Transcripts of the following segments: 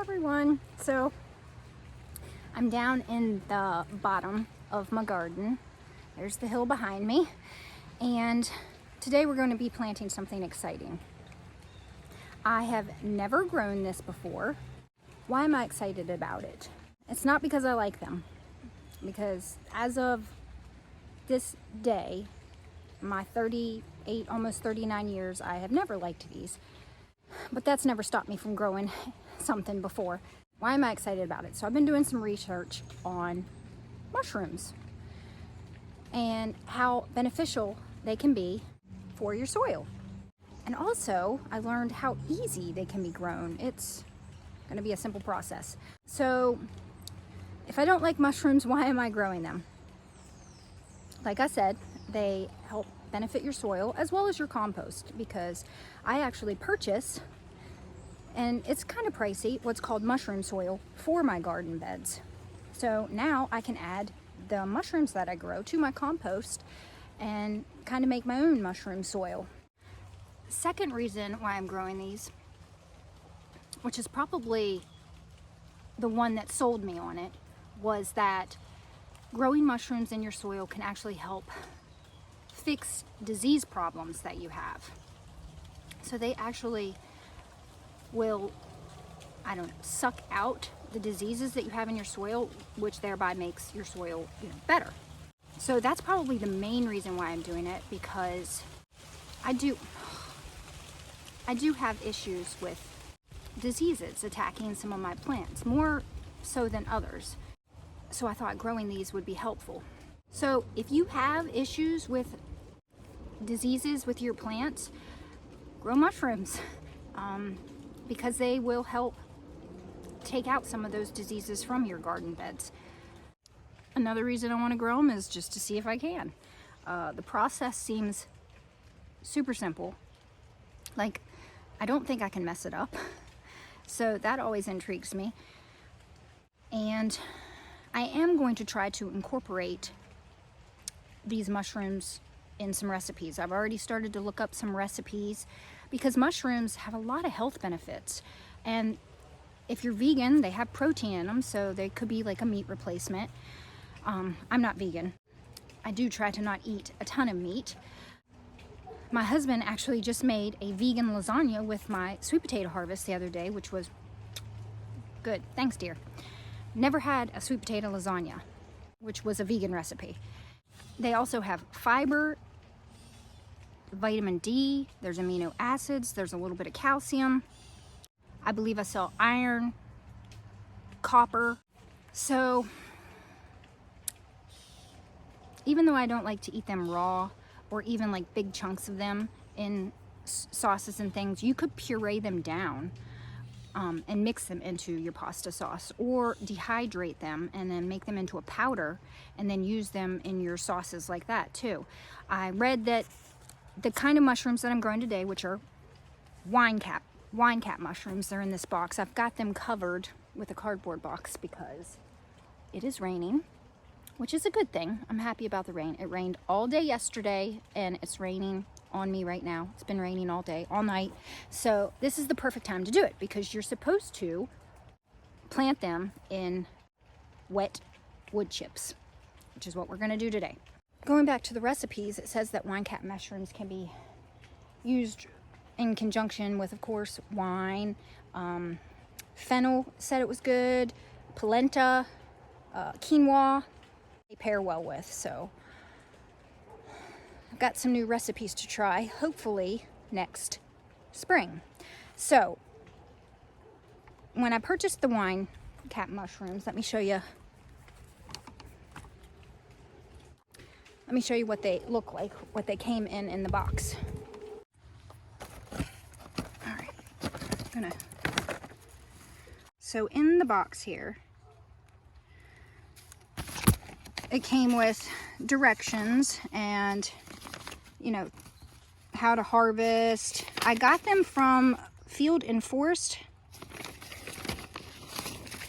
everyone. So I'm down in the bottom of my garden. There's the hill behind me, and today we're going to be planting something exciting. I have never grown this before. Why am I excited about it? It's not because I like them, because as of this day, my 38, almost 39 years, I have never liked these. But that's never stopped me from growing something before. Why am I excited about it? So I've been doing some research on mushrooms and how beneficial they can be for your soil. And also, I learned how easy they can be grown. It's going to be a simple process. So if I don't like mushrooms, why am I growing them? Like I said, they help benefit your soil as well as your compost, because I actually purchase, and it's kind of pricey, what's called mushroom soil for my garden beds. So now I can add the mushrooms that I grow to my compost and kind of make my own mushroom soil. Second reason why I'm growing these, which is probably the one that sold me on it, was that growing mushrooms in your soil can actually help fix disease problems that you have. So they actually will, suck out the diseases that you have in your soil, which thereby makes your soil, better. So that's probably the main reason why I'm doing it, because I do have issues with diseases attacking some of my plants, more so than others. So I thought growing these would be helpful. So if you have issues with diseases with your plants, grow mushrooms, because they will help take out some of those diseases from your garden beds. Another reason I want to grow them is just to see if I can. The process seems super simple. Like, I don't think I can mess it up. So that always intrigues me. And I am going to try to incorporate these mushrooms in some recipes. I've already started to look up some recipes, because mushrooms have a lot of health benefits. And if you're vegan, they have protein in them, so they could be like a meat replacement. I'm not vegan. I do try to not eat a ton of meat. My husband actually just made a vegan lasagna with my sweet potato harvest the other day, which was good. Thanks, dear. Never had a sweet potato lasagna, which was a vegan recipe. They also have fiber, vitamin D, there's amino acids, there's a little bit of calcium. I believe I saw iron, copper. So even though I don't like to eat them raw, or even like big chunks of them in sauces and things, you could puree them down and mix them into your pasta sauce, or dehydrate them and then make them into a powder and then use them in your sauces like that too. I read that the kind of mushrooms that I'm growing today, which are wine cap mushrooms, they're in this box. I've got them covered with a cardboard box because it is raining, which is a good thing. I'm happy about the rain. It rained all day yesterday, and it's raining on me right now. It's been raining all day, all night. So this is the perfect time to do it, because you're supposed to plant them in wet wood chips, which is what we're gonna do today. Going back to the recipes, it says that wine cap mushrooms can be used in conjunction with, of course, wine. Fennel said it was good. Polenta, quinoa, they pair well with. So I've got some new recipes to try, hopefully next spring. So when I purchased the wine cap mushrooms, let me show you what they look like, what they came in the box. All right, so in the box here, it came with directions and, how to harvest. I got them from Field and Forest,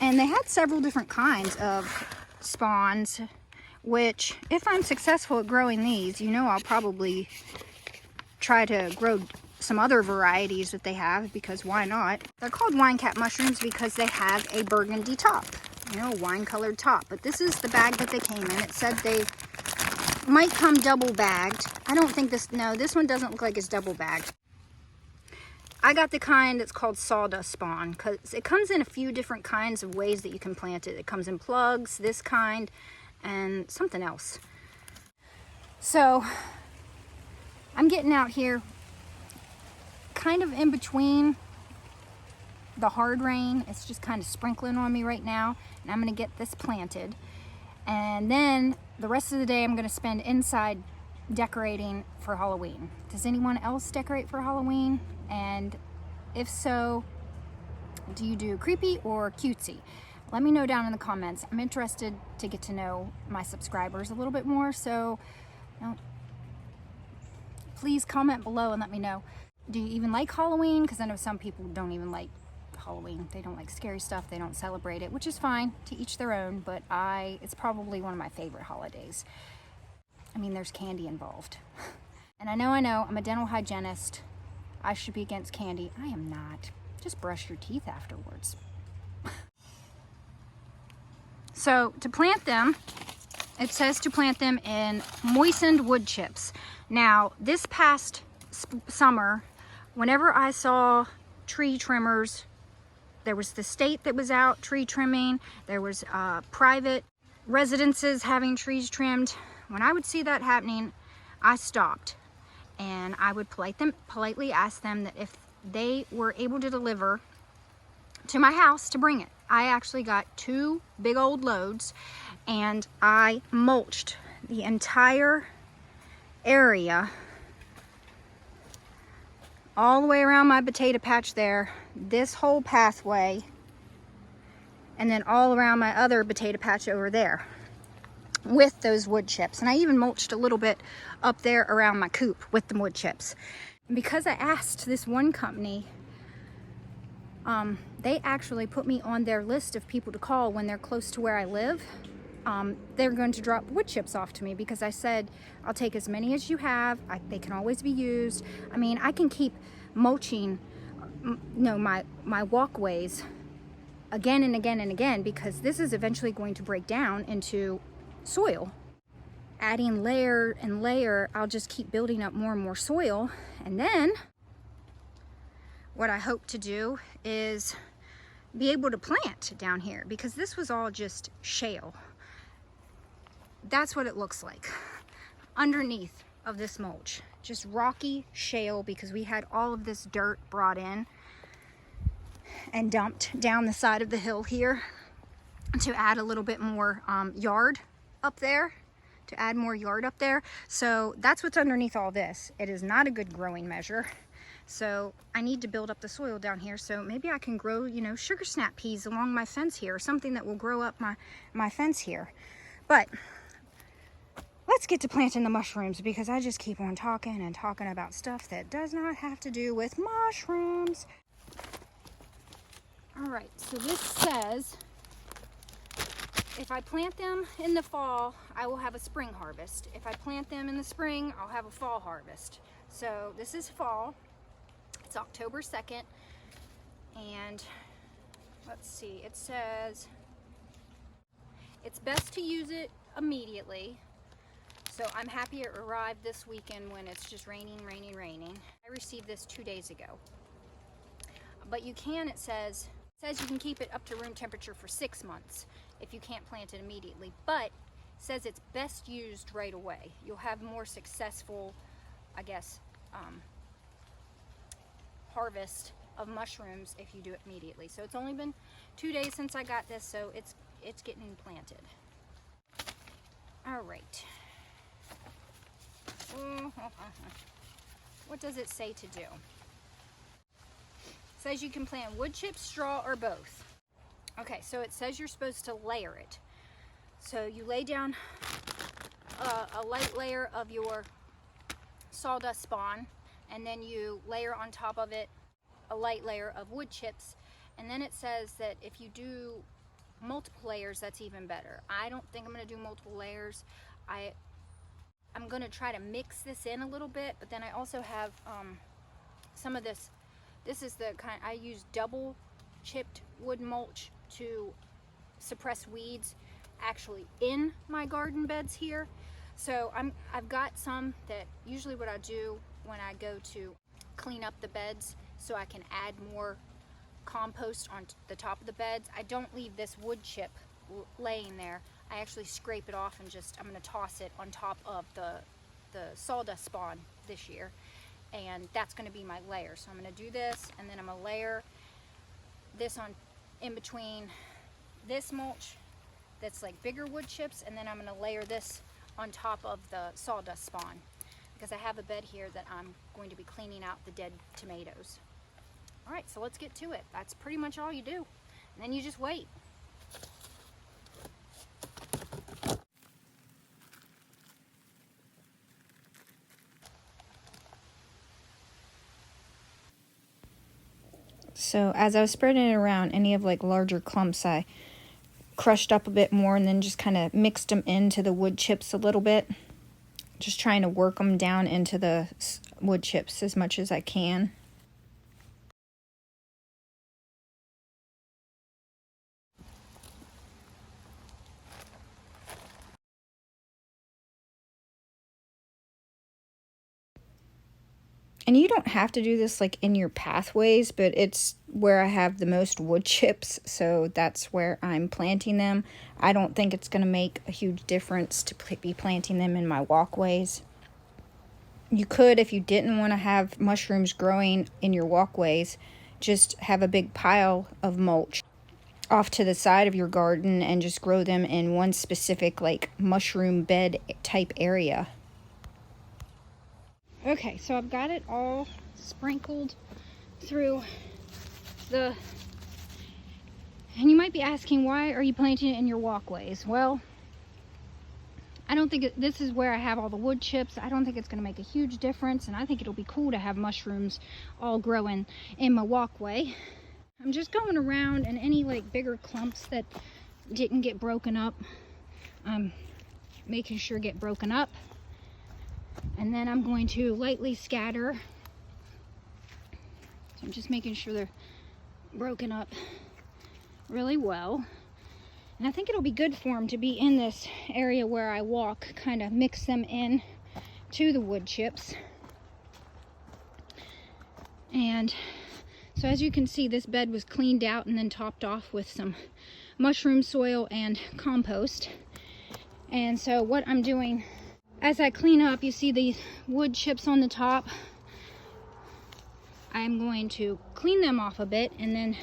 and they had several different kinds of spawns, which, if I'm successful at growing these, I'll probably try to grow some other varieties that they have, because why not? They're called wine cap mushrooms because they have a burgundy top, you know, wine colored top. But this is the bag that they came in. It said they might come double bagged. I don't think this, no, this one doesn't look like it's double bagged. I got the kind that's called sawdust spawn because it comes in a few different kinds of ways that you can plant it. It comes in plugs, this kind, and something else. So I'm getting out here kind of in between the hard rain. It's just kind of sprinkling on me right now, and I'm going to get this planted. And then the rest of the day I'm going to spend inside decorating for Halloween. Does anyone else decorate for Halloween? And if so, do you do creepy or cutesy? Let me know down in the comments. I'm interested to get to know my subscribers a little bit more, so you know, please comment below and let me know. Do you even like Halloween? Because I know some people don't even like Halloween. They don't like scary stuff. They don't celebrate it, which is fine, to each their own, but it's probably one of my favorite holidays. I mean, there's candy involved. And I know, I'm a dental hygienist. I should be against candy. I am not. Just brush your teeth afterwards. So to plant them, it says to plant them in moistened wood chips. Now, this past summer, whenever I saw tree trimmers, there was the state that was out tree trimming, there was private residences having trees trimmed. When I would see that happening, I stopped, and I would politely ask them that if they were able to deliver to my house to bring it. I actually got 2 big old loads, and I mulched the entire area all the way around my potato patch there, this whole pathway, and then all around my other potato patch over there with those wood chips. And I even mulched a little bit up there around my coop with the wood chips. And because I asked this one company, they actually put me on their list of people to call when they're close to where I live. They're going to drop wood chips off to me because I said, I'll take as many as you have. They can always be used. I mean, I can keep mulching, my walkways again and again and again, because this is eventually going to break down into soil. Adding layer and layer, I'll just keep building up more and more soil. And then what I hope to do is be able to plant down here, because this was all just shale. That's what it looks like underneath of this mulch, just rocky shale, because we had all of this dirt brought in and dumped down the side of the hill here to add a little bit more yard up there, to add more yard up there. So that's what's underneath all this. It is not a good growing measure. So I need to build up the soil down here, so maybe I can grow, sugar snap peas along my fence here, or something that will grow up my fence here. But let's get to planting the mushrooms, because I just keep on talking and talking about stuff that does not have to do with mushrooms. All right, so this says if I plant them in the fall, I will have a spring harvest. If I plant them in the spring, I'll have a fall harvest. So this is fall. It's October 2nd, and let's see, it says it's best to use it immediately. So I'm happy it arrived this weekend when it's just raining. I received this 2 days ago. But you can, it says you can keep it up to room temperature for 6 months if you can't plant it immediately. But it says it's best used right away. You'll have more successful, I guess, harvest of mushrooms if you do it immediately. So it's only been 2 days since I got this, so it's getting planted. All right. What does it say to do? It says you can plant wood chips, straw, or both. Okay, so it says you're supposed to layer it. So you lay down a light layer of your sawdust spawn, and then you layer on top of it a light layer of wood chips. And then it says that if you do multiple layers, that's even better. I don't think I'm going to do multiple layers. I'm going to try to mix this in a little bit, but then I also have some of this. This is the kind I use double chipped wood mulch to suppress weeds actually in my garden beds here. So I've got some that usually what I do when I go to clean up the beds so I can add more compost on the top of the beds. I don't leave this wood chip laying there. I actually scrape it off and I'm going to toss it on top of the sawdust spawn this year, and that's going to be my layer. So I'm going to do this, and then I'm going to layer this on in between this mulch that's like bigger wood chips, and then I'm going to layer this on top of the sawdust spawn, because I have a bed here that I'm going to be cleaning out the dead tomatoes. All right, so let's get to it. That's pretty much all you do, and then you just wait. So as I was spreading it around, any of like larger clumps I crushed up a bit more and then just kind of mixed them into the wood chips a little bit. Just trying to work them down into the wood chips as much as I can. And you don't have to do this like in your pathways, but it's where I have the most wood chips, so that's where I'm planting them. I don't think it's going to make a huge difference to be planting them in my walkways. You could, if you didn't want to have mushrooms growing in your walkways, just have a big pile of mulch off to the side of your garden and just grow them in one specific like mushroom bed type area. Okay, so I've got it all sprinkled through and you might be asking, why are you planting it in your walkways? Well, I don't think this is where I have all the wood chips. I don't think it's going to make a huge difference, and I think it'll be cool to have mushrooms all growing in my walkway. I'm just going around, and any like bigger clumps that didn't get broken up, I'm making sure get broken up. And then I'm going to lightly scatter. So I'm just making sure they're broken up really well. And I think it'll be good for them to be in this area where I walk, kind of mix them in to the wood chips. And so as you can see, this bed was cleaned out and then topped off with some mushroom soil and compost. And so what I'm doing, as I clean up, you see these wood chips on the top. I'm going to clean them off a bit and then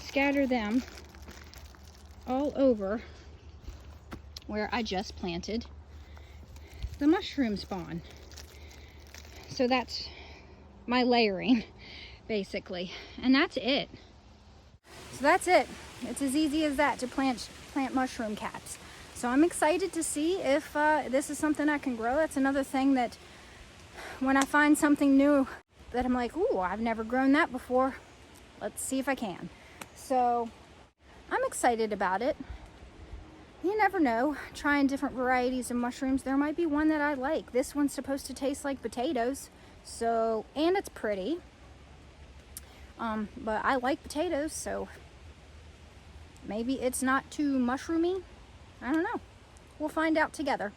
scatter them all over where I just planted the mushroom spawn. So that's my layering, basically. And that's it. So that's it. It's as easy as that to plant mushroom caps. So I'm excited to see if this is something I can grow. That's another thing that when I find something new that I'm like, ooh, I've never grown that before. Let's see if I can. So I'm excited about it. You never know. Trying different varieties of mushrooms. There might be one that I like. This one's supposed to taste like potatoes. So, and it's pretty. But I like potatoes, so maybe it's not too mushroomy. I don't know. We'll find out together.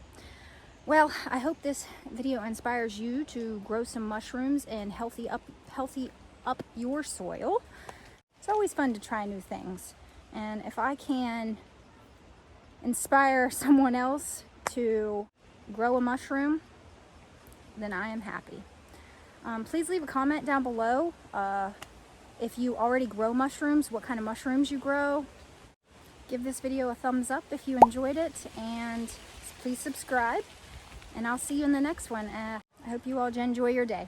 Well, I hope this video inspires you to grow some mushrooms and healthy up your soil. It's always fun to try new things. And if I can inspire someone else to grow a mushroom, then I am happy. Please leave a comment down below if you already grow mushrooms, what kind of mushrooms you grow. Give this video a thumbs up if you enjoyed it, and please subscribe, and I'll see you in the next one. I hope you all enjoy your day.